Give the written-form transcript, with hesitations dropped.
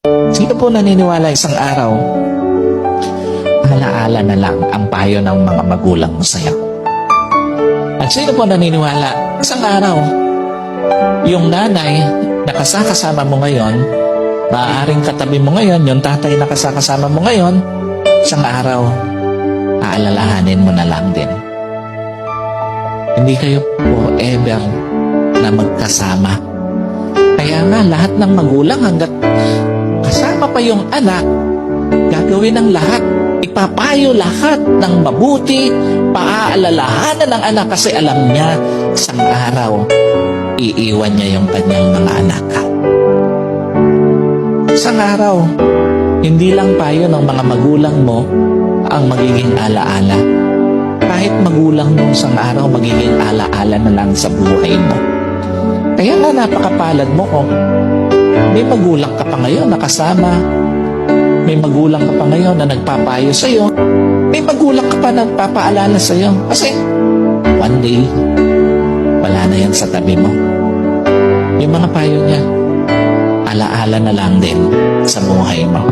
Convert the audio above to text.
Sino po naniniwala isang araw, alaala na lang ang payo ng mga magulang mo sa'yo? At sino po naniniwala isang araw, yung nanay na kasama mo ngayon, maaaring katabi mo ngayon, yung tatay na kasama mo ngayon, isang araw, aalalahanin mo na lang din. Hindi kayo forever na magkasama. Kaya nga, lahat ng magulang hanggat kasama pa yung anak, gagawin ang lahat. Ipapayo lahat ng mabuti, paaalalahanan ng anak kasi alam niya, isang araw, iiwan niya yung kanyang mga anak. Isang araw, hindi lang payo ng mga magulang mo ang magiging alaala. Kahit magulang mo isang araw, magiging alaala na lang sa buhay mo. Kaya nga napakapalad mo kung may magulang ka pa ngayon na kasama, may magulang ka pa ngayon na nagpapayo sa'yo, may magulang ka pa na nagpapaalala sa'yo. Kasi one day, wala na yan sa tabi mo. Yung mga payo niya, alaala na lang din sa buhay mo.